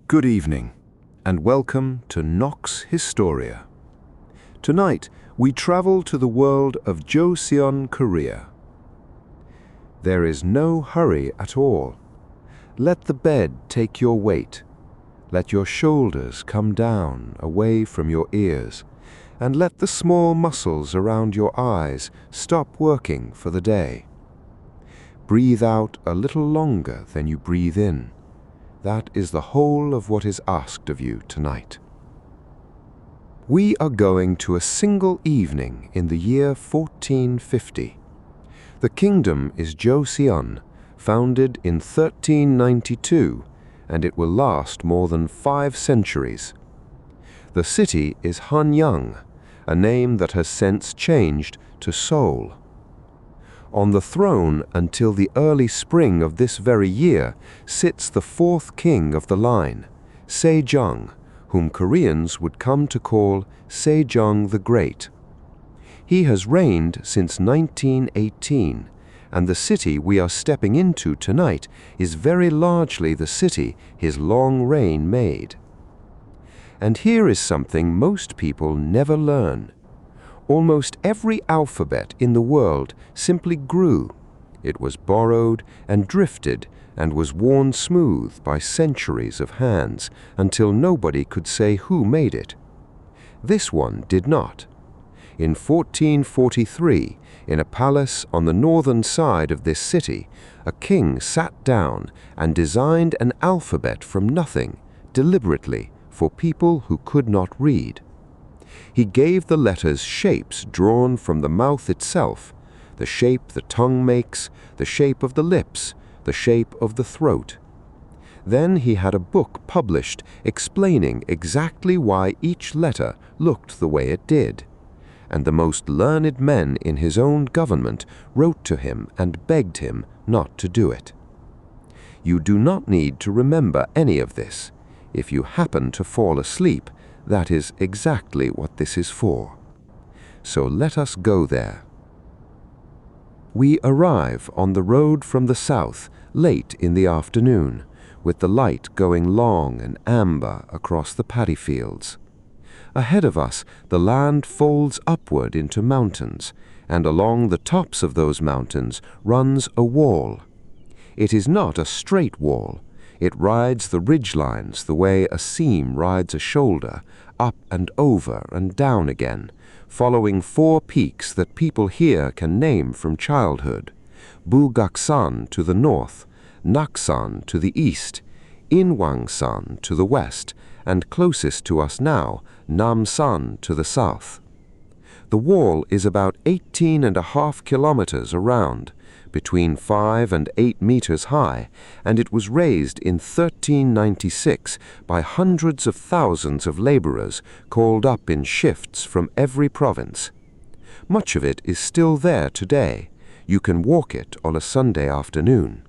Good evening, and welcome to Nox Historia. Tonight, we travel to the world of Joseon, Korea. There is no hurry at all. Let the bed take your weight. Let your shoulders come down away from your ears, and let the small muscles around your eyes stop working for the day. Breathe out a little longer than you breathe in. That is the whole of what is asked of you tonight. We are going to a single evening in the year 1450. The kingdom is Joseon, founded in 1392, and it will last more than 5 centuries. The city is Hanyang, a name that has since changed to Seoul. On the throne until the early spring of this very year sits the 4th king of the line, Sejong, whom Koreans would come to call Sejong the Great. He has reigned since 1918, and the city we are stepping into tonight is very largely the city his long reign made. And here is something most people never learn. Almost every alphabet in the world simply grew. It was borrowed and drifted and was worn smooth by centuries of hands until nobody could say who made it. This one did not. In 1443, in a palace on the northern side of this city, a king sat down and designed an alphabet from nothing, deliberately, for people who could not read. He gave the letters shapes drawn from the mouth itself, the shape the tongue makes, the shape of the lips, the shape of the throat. Then he had a book published explaining exactly why each letter looked the way it did. And the most learned men in his own government wrote to him and begged him not to do it. You do not need to remember any of this. If you happen to fall asleep, that is exactly what this is for. So let us go there. We arrive on the road from the south late in the afternoon, with the light going long and amber across the paddy fields. Ahead of us, the land folds upward into mountains, and along the tops of those mountains runs a wall. It is not a straight wall. It rides the ridgelines the way a seam rides a shoulder, up and over and down again, following 4 peaks that people here can name from childhood: Bugaksan to the north, Naksan to the east, Inwangsan to the west, and closest to us now, Namsan to the south. The wall is about 18.5 kilometers around, between 5 and 8 meters high, and it was raised in 1396 by hundreds of thousands of laborers called up in shifts from every province. Much of it is still there today. You can walk it on a Sunday afternoon.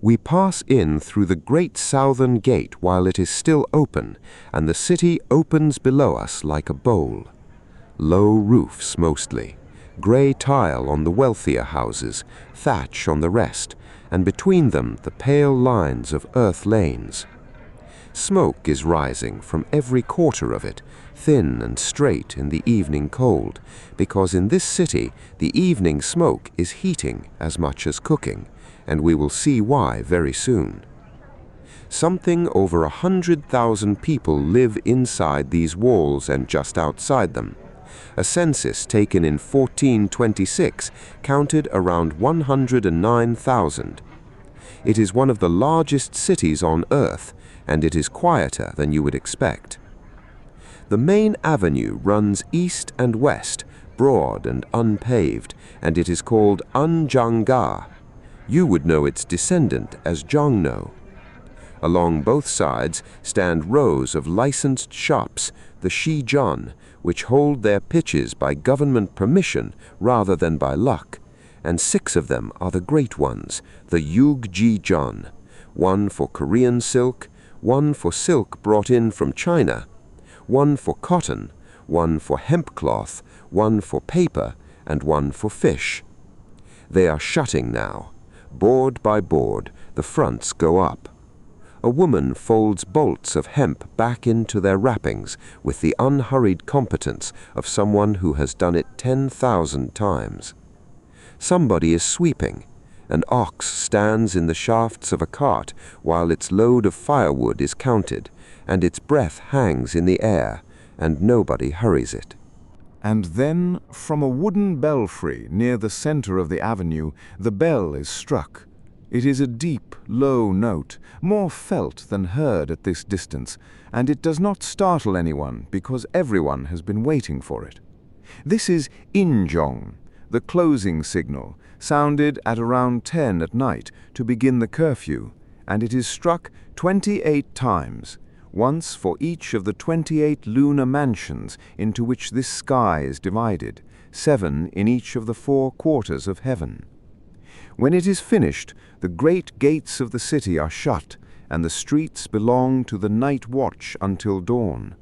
We pass in through the great southern gate while it is still open, and the city opens below us like a bowl. Low roofs mostly, grey tile on the wealthier houses, thatch on the rest, and between them the pale lines of earth lanes. Smoke is rising from every quarter of it, thin and straight in the evening cold, because in this city the evening smoke is heating as much as cooking, and we will see why very soon. Something over 100,000 people live inside these walls and just outside them. A census taken in 1426 counted around 109,000. It is one of the largest cities on earth, and it is quieter than you would expect. The main avenue runs east and west, broad and unpaved, and it is called Unjanga. You would know its descendant as Jongno. Along both sides stand rows of licensed shops, the Shijeon, which hold their pitches by government permission rather than by luck, and 6 of them are the great ones, the Yugjijeon, one for Korean silk, one for silk brought in from China, one for cotton, one for hemp cloth, one for paper, and one for fish. They are shutting now. Board by board, the fronts go up. a woman folds bolts of hemp back into their wrappings with the unhurried competence of someone who has done it 10,000 times. Somebody is sweeping. An ox stands in the shafts of a cart while its load of firewood is counted, and its breath hangs in the air, and nobody hurries it. And then, from a wooden belfry near the center of the avenue, the bell is struck. It is a deep, low note, more felt than heard at this distance, and it does not startle anyone because everyone has been waiting for it. This is Andong, the closing signal, sounded at around 10 at night to begin the curfew, and it is struck 28 times, once for each of the 28 lunar mansions into which this sky is divided, 7 in each of the 4 quarters of heaven. When it is finished, the great gates of the city are shut, and the streets belong to the night watch until dawn.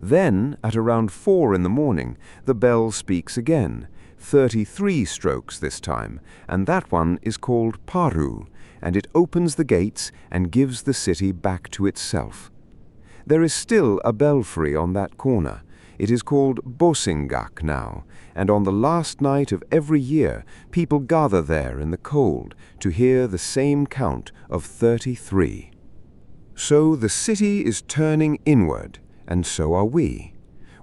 Then, at around 4 in the morning, the bell speaks again, 33 strokes this time, and that one is called Paru, and it opens the gates and gives the city back to itself. There is still a belfry on that corner. It is called Bosingak now, and on the last night of every year, people gather there in the cold to hear the same count of 33. So the city is turning inward, and so are we.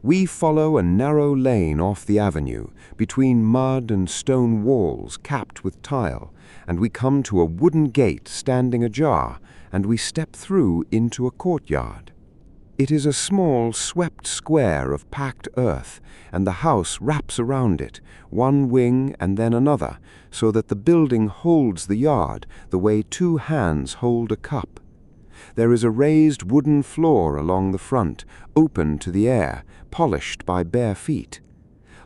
We follow a narrow lane off the avenue, between mud and stone walls capped with tile, and we come to a wooden gate standing ajar, and we step through into a courtyard. It is a small, swept square of packed earth, and the house wraps around it, one wing and then another, so that the building holds the yard the way 2 hands hold a cup. There is a raised wooden floor along the front, open to the air, polished by bare feet.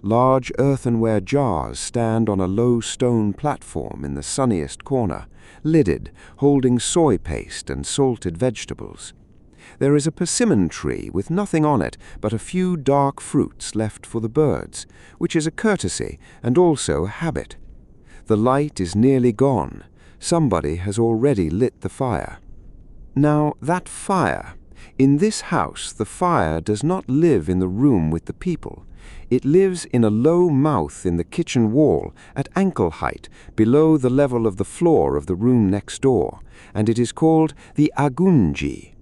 Large earthenware jars stand on a low stone platform in the sunniest corner, lidded, holding soy paste and salted vegetables. There is a persimmon tree with nothing on it but a few dark fruits left for the birds, which is a courtesy and also a habit. The light is nearly gone. Somebody has already lit the fire. Now, that fire. In this house, the fire does not live in the room with the people. It lives in a low mouth in the kitchen wall at ankle height, below the level of the floor of the room next door, and it is called the agunji.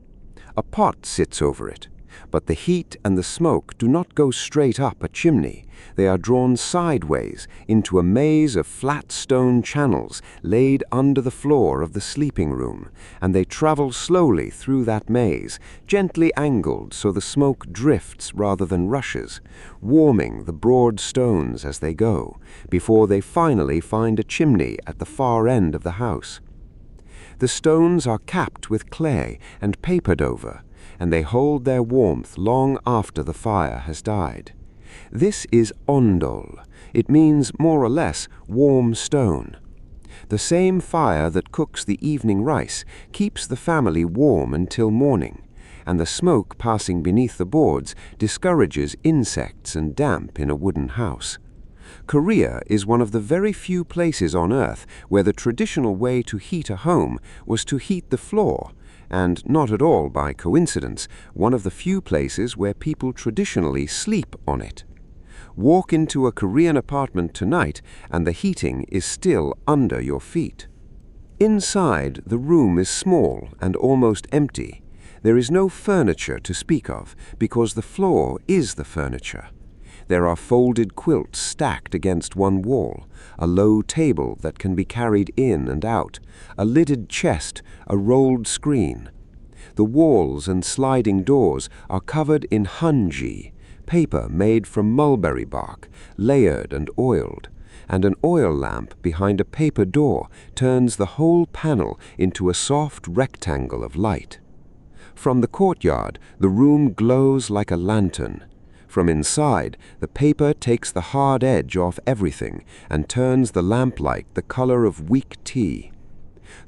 A pot sits over it, but the heat and the smoke do not go straight up a chimney. They are drawn sideways into a maze of flat stone channels laid under the floor of the sleeping room, and they travel slowly through that maze, gently angled so the smoke drifts rather than rushes, warming the broad stones as they go, before they finally find a chimney at the far end of the house. The stones are capped with clay and papered over, and they hold their warmth long after the fire has died. This is ondol. It means more or less warm stone. The same fire that cooks the evening rice keeps the family warm until morning, and the smoke passing beneath the boards discourages insects and damp in a wooden house. Korea is one of the very few places on earth where the traditional way to heat a home was to heat the floor, and not at all by coincidence, one of the few places where people traditionally sleep on it. Walk into a Korean apartment tonight and the heating is still under your feet. Inside, the room is small and almost empty. There is no furniture to speak of because the floor is the furniture. There are folded quilts stacked against one wall, a low table that can be carried in and out, a lidded chest, a rolled screen. The walls and sliding doors are covered in hanji, paper made from mulberry bark, layered and oiled, and an oil lamp behind a paper door turns the whole panel into a soft rectangle of light. From the courtyard, the room glows like a lantern. From inside, the paper takes the hard edge off everything and turns the lamplight the color of weak tea.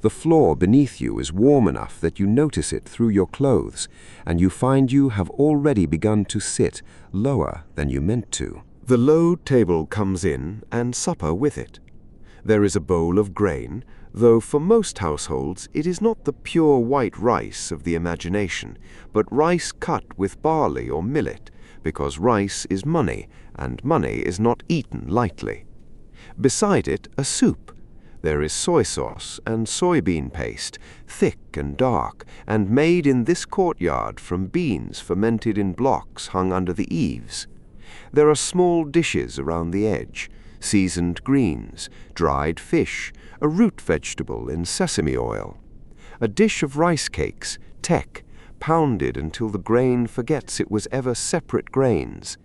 The floor beneath you is warm enough that you notice it through your clothes, and you find you have already begun to sit lower than you meant to. The low table comes in and supper with it. There is a bowl of grain, though for most households it is not the pure white rice of the imagination, but rice cut with barley or millet, because rice is money, and money is not eaten lightly. Beside it, a soup. There is soy sauce and soybean paste, thick and dark, and made in this courtyard from beans fermented in blocks hung under the eaves. There are small dishes around the edge, seasoned greens, dried fish, a root vegetable in sesame oil, a dish of rice cakes, tek, pounded until the grain forgets it was ever separate grains.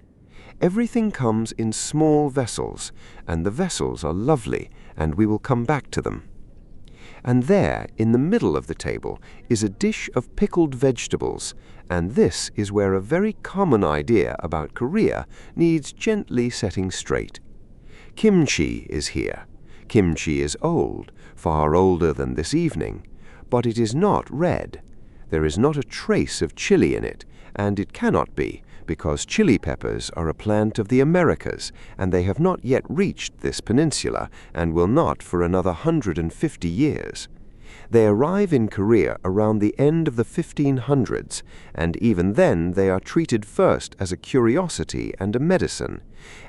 Everything comes in small vessels, and the vessels are lovely, and we will come back to them. And there, in the middle of the table, is a dish of pickled vegetables, and this is where a very common idea about Korea needs gently setting straight. Kimchi is here. Kimchi is old, far older than this evening, but it is not red. There is not a trace of chili in it, and it cannot be, because chili peppers are a plant of the Americas, and they have not yet reached this peninsula, and will not for another 150 years. They arrive in Korea around the end of the 1500s, and even then they are treated first as a curiosity and a medicine,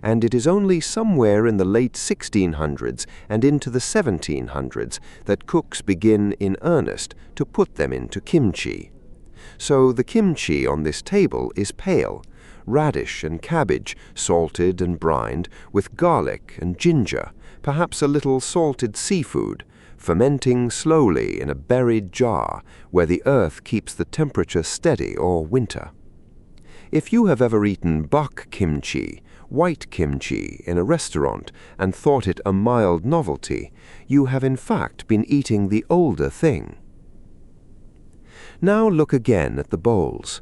and it is only somewhere in the late 1600s and into the 1700s that cooks begin in earnest to put them into kimchi. So the kimchi on this table is pale, radish and cabbage salted and brined with garlic and ginger, perhaps a little salted seafood, fermenting slowly in a buried jar where the earth keeps the temperature steady all winter. If you have ever eaten baek-kimchi, white kimchi, in a restaurant and thought it a mild novelty, you have in fact been eating the older thing. Now look again at the bowls.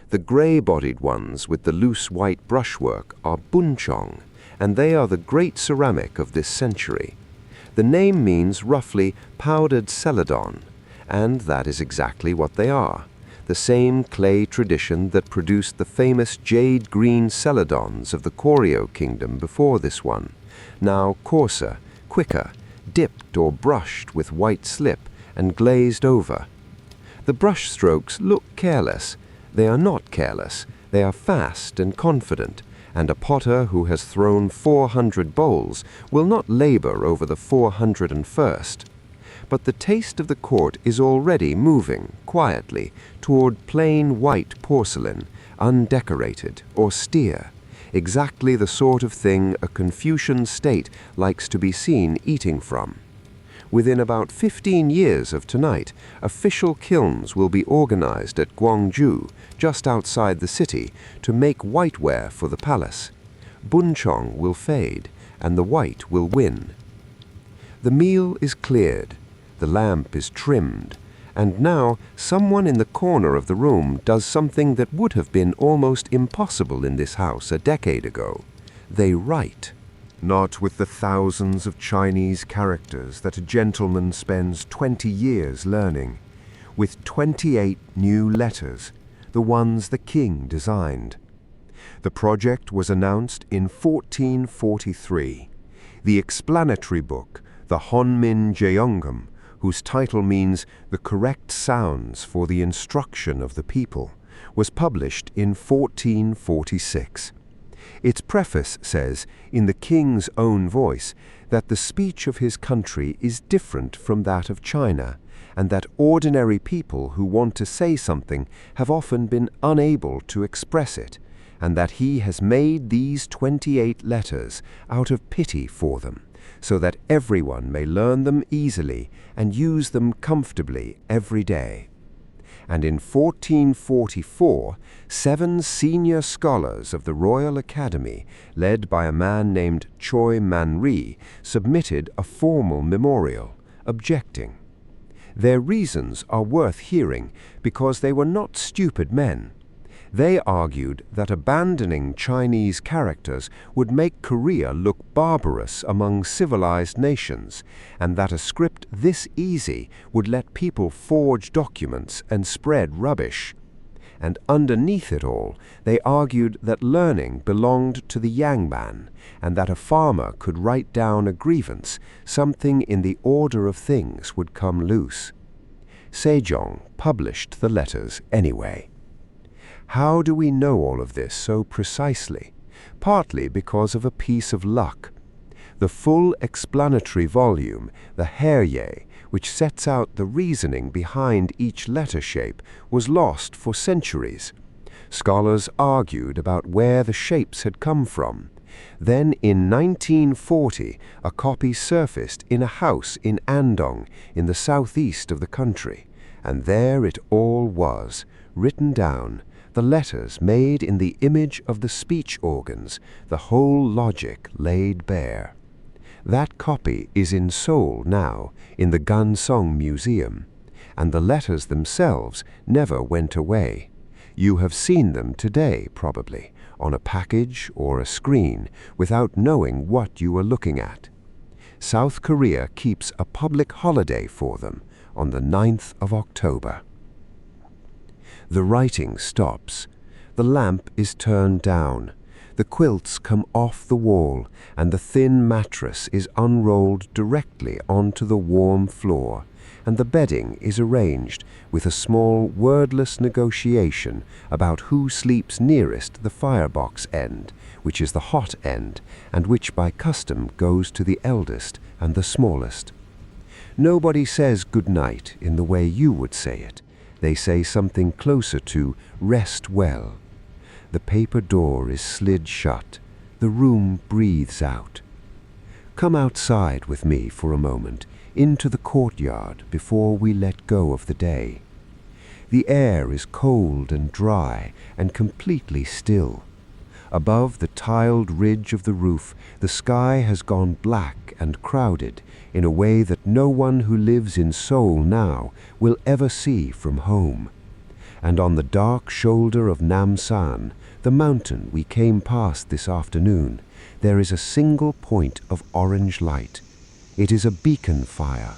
The grey-bodied ones with the loose white brushwork are buncheong, and they are the great ceramic of this century. The name means roughly powdered celadon, and that is exactly what they are, the same clay tradition that produced the famous jade-green celadons of the Koryo kingdom before this one, now coarser, quicker, dipped or brushed with white slip and glazed over. The brush strokes look careless. They are not careless. They are fast and confident, and a potter who has thrown 400 bowls will not labor over the 401st. But the taste of the court is already moving, quietly, toward plain white porcelain, undecorated, austere, exactly the sort of thing a Confucian state likes to be seen eating from. Within about 15 years of tonight, official kilns will be organized at Gwangju, just outside the city, to make whiteware for the palace. Buncheong will fade, and the white will win. The meal is cleared, the lamp is trimmed, and now someone in the corner of the room does something that would have been almost impossible in this house a decade ago. They write. Not with the thousands of Chinese characters that a gentleman spends 20 years learning, with 28 new letters, the ones the king designed. The project was announced in 1443. The explanatory book, the Honmin Jeongum, whose title means the correct sounds for the instruction of the people, was published in 1446. Its preface says, in the king's own voice, that the speech of his country is different from that of China, and that ordinary people who want to say something have often been unable to express it, and that he has made these 28 letters out of pity for them, so that everyone may learn them easily and use them comfortably every day. And in 1444, 7 senior scholars of the Royal Academy, led by a man named Choi Man-ri, submitted a formal memorial, objecting. Their reasons are worth hearing because they were not stupid men. They argued that abandoning Chinese characters would make Korea look barbarous among civilized nations, and that a script this easy would let people forge documents and spread rubbish. and underneath it all, they argued that learning belonged to the young man, and that a farmer could write down a grievance, something in the order of things would come loose. Sejong published the letters anyway. How do we know all of this so precisely? Partly because of a piece of luck. The full explanatory volume, the Hanyang, which sets out the reasoning behind each letter shape, was lost for centuries. Scholars argued about where the shapes had come from. Then in 1940, a copy surfaced in a house in Andong, in the southeast of the country, and there it all was, written down, the letters made in the image of the speech organs, the whole logic laid bare. That copy is in Seoul now, in the Gansong Museum, and the letters themselves never went away. You have seen them today, probably, on a package or a screen, without knowing what you are looking at. South Korea keeps a public holiday for them on the 9th of October. The writing stops. The lamp is turned down. The quilts come off the wall, and the thin mattress is unrolled directly onto the warm floor, and the bedding is arranged with a small wordless negotiation about who sleeps nearest the firebox end, which is the hot end, and which by custom goes to the eldest and the smallest. Nobody says good night in the way you would say it. They say something closer to rest well. The paper door is slid shut. The room breathes out. Come outside with me for a moment, into the courtyard before we let go of the day. The air is cold and dry and completely still. Above the tiled ridge of the roof, the sky has gone black and crowded in a way that no one who lives in Seoul now will ever see from home. And on the dark shoulder of Namsan, the mountain we came past this afternoon, there is a single point of orange light. It is a beacon fire.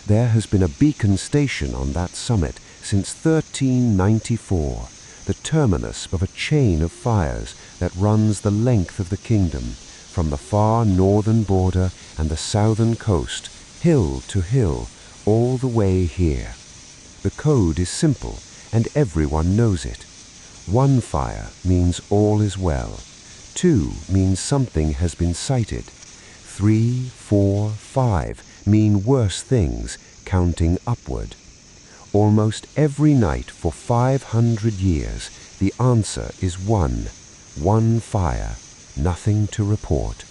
There has been a beacon station on that summit since 1394, the terminus of a chain of fires that runs the length of the kingdom, from the far northern border and the southern coast, hill to hill, all the way here. The code is simple, and everyone knows it. 1 fire means all is well. 2 means something has been sighted. 3, 4, 5 mean worse things, counting upward. Almost every night for 500 years, the answer is 1. 1 fire, nothing to report.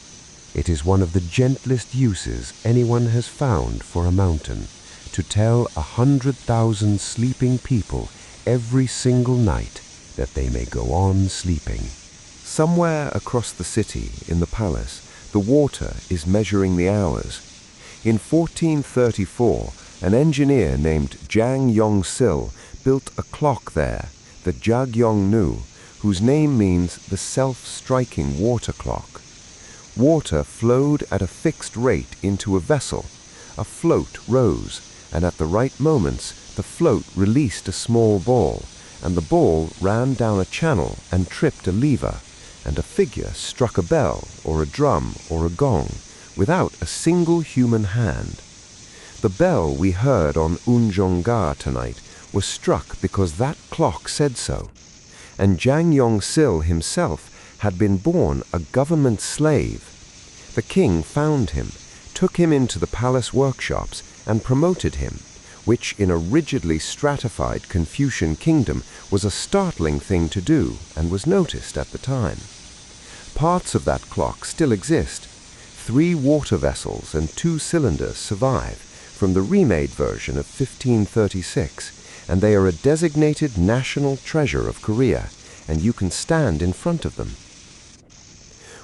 It is one of the gentlest uses anyone has found for a mountain, to tell 100,000 sleeping people every single night that they may go on sleeping. Somewhere across the city, in the palace, the water is measuring the hours. In 1434, an engineer named Jang Yong-sil built a clock there, the Jagyong-nu, whose name means the self-striking water clock. Water flowed at a fixed rate into a vessel. A float rose, and at the right moments, the float released a small ball, and the ball ran down a channel and tripped a lever, and a figure struck a bell or a drum or a gong without a single human hand. The bell we heard on Unjeong-ga tonight was struck because that clock said so, and Jang Yong-sil himself had been born a government slave. The king found him, took him into the palace workshops, and promoted him, which in a rigidly stratified Confucian kingdom was a startling thing to do and was noticed at the time. Parts of that clock still exist. 3 water vessels and 2 cylinders survive from the remade version of 1536, and they are a designated national treasure of Korea, and you can stand in front of them.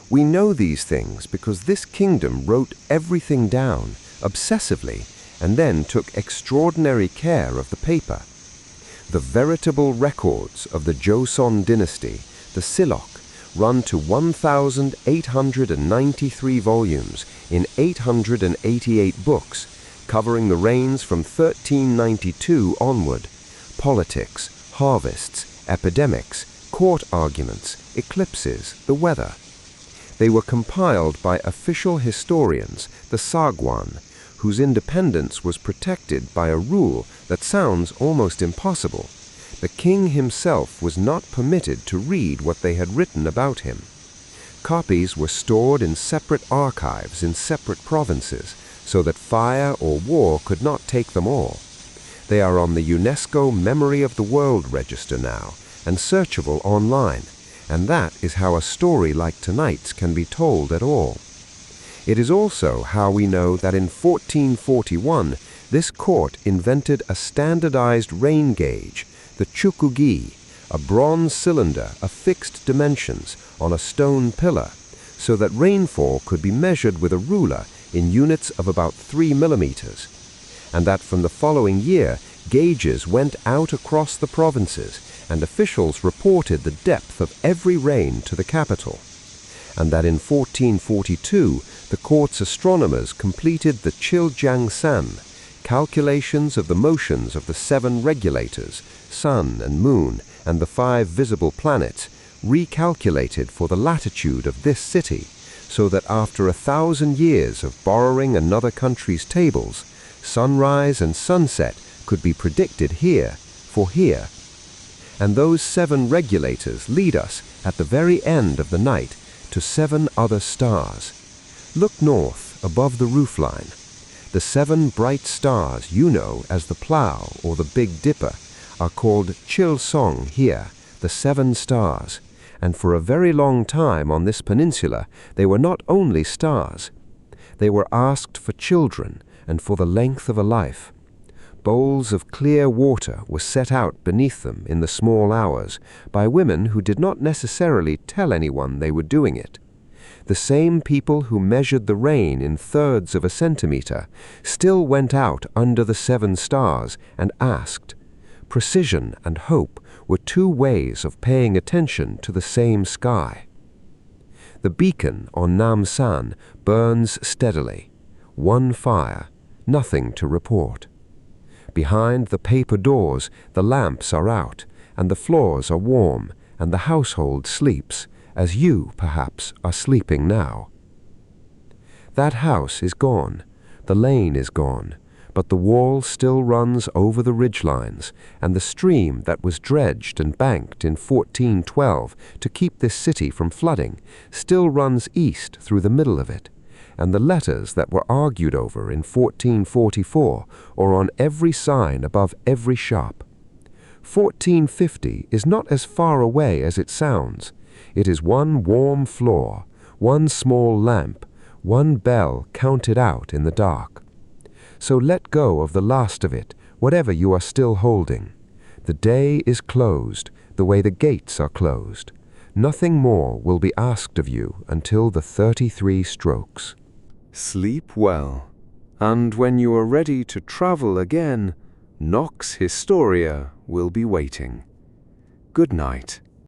We know these things because this kingdom wrote everything down, obsessively, and then took extraordinary care of the paper. The veritable records of the Joseon dynasty, the Silok, run to 1,893 volumes in 888 books, covering the reigns from 1392 onward: politics, harvests, epidemics, court arguments, eclipses, the weather. They were compiled by official historians, the Sagwan, whose independence was protected by a rule that sounds almost impossible. The king himself was not permitted to read what they had written about him. Copies were stored in separate archives in separate provinces, so that fire or war could not take them all. They are on the UNESCO Memory of the World Register now, and searchable online, and that is how a story like tonight's can be told at all. It is also how we know that in 1441, this court invented a standardized rain gauge, the chukugi, a bronze cylinder of fixed dimensions on a stone pillar, so that rainfall could be measured with a ruler in units of about 3 millimeters, and that from the following year, gauges went out across the provinces, and officials reported the depth of every rain to the capital, and that in 1442, the court's astronomers completed the Chiljiang-san, calculations of the motions of the 7 regulators, sun and moon, and the 5 visible planets, recalculated for the latitude of this city, so that after 1,000 years of borrowing another country's tables, sunrise and sunset could be predicted here for here. And those 7 regulators lead us, at the very end of the night, to 7 other stars. Look north, above the roofline. The 7 bright stars you know as the Plough or the Big Dipper are called Chilsong here, the 7 stars, and for a very long time on this peninsula they were not only stars. They were asked for children and for the length of a life. Bowls of clear water were set out beneath them in the small hours by women who did not necessarily tell anyone they were doing it. The same people who measured the rain in thirds of a centimeter still went out under the 7 stars and asked. Precision and hope were 2 ways of paying attention to the same sky. The beacon on Namsan burns steadily. 1 fire, nothing to report. Behind the paper doors, the lamps are out, and the floors are warm, and the household sleeps, as you, perhaps, are sleeping now. That house is gone, the lane is gone, but the wall still runs over the ridgelines, and the stream that was dredged and banked in 1412 to keep this city from flooding still runs east through the middle of it, and the letters that were argued over in 1444 are on every sign above every shop. 1450 is not as far away as it sounds. It is 1 warm floor, 1 small lamp, 1 bell counted out in the dark. So let go of the last of it, whatever you are still holding. The day is closed, the way the gates are closed. Nothing more will be asked of you until the 33 strokes. Sleep well, and when you are ready to travel again, Nox Historia will be waiting. Good night.